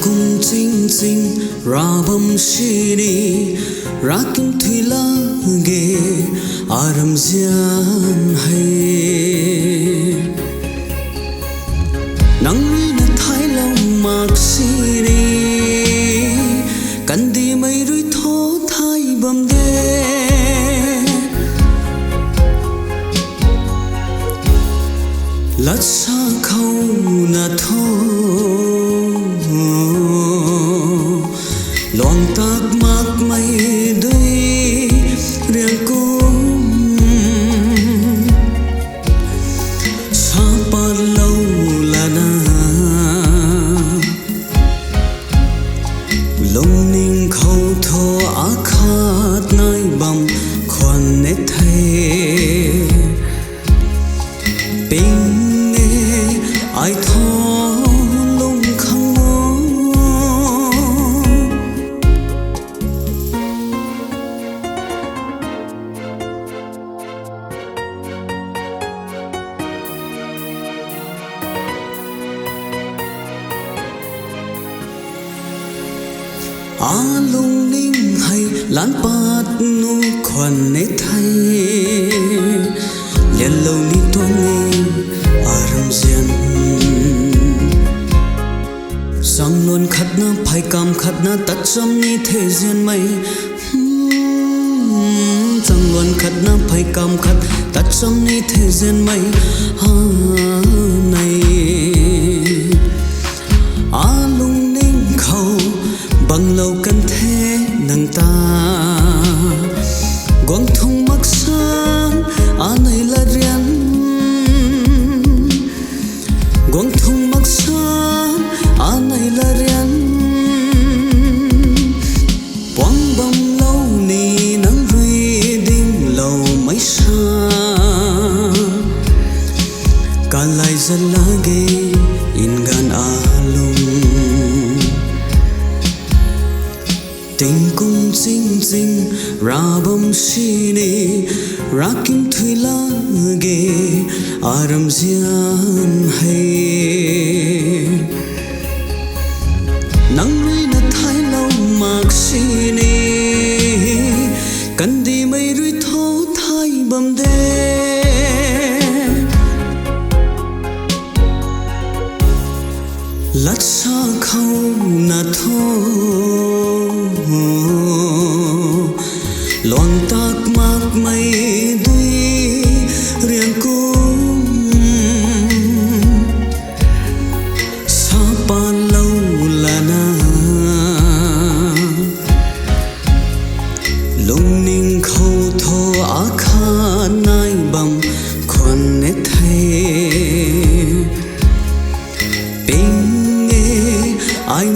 cùng chinh chinh ra bom shini rakim thila ge aram zian hay nang na thai lâu mak shini kan di mai rui tho thai bam de lát xa khâu na thô loang tak mak mai dui riang kum sa pa lâu là na long ning khâu thô á khát nai bam khoan nét thay ping ai thô lung khăng lung ning hay lan pat nu khoan nét thay liền lâu ni toang nghe aram zian sang luôn khát na phai cam khát na tắt chăm ni thế zian mây sang luôn khát na phai cam khát tắt chăm ni thế zian mây này lung ning khâu bằng lâu căn thế nâng ta quang thông mắc sáng này là riêng quang thông mắc sáng này là riêng quang bom lâu ni nắng ruy đinh lâu mấy xa cả lại dân lá ghê in gan lung tình cung chinh chinh ra bom shini rakim thila ge aram zian hay nang rui na thai lâu mak shini kan di mai rui tho thai bam de lát xa khâu na thô loang tak mak mai dui riang kum sa pa lâu là na lung ning khâu thô á kha nai bam khoan nét thay ping nghe ai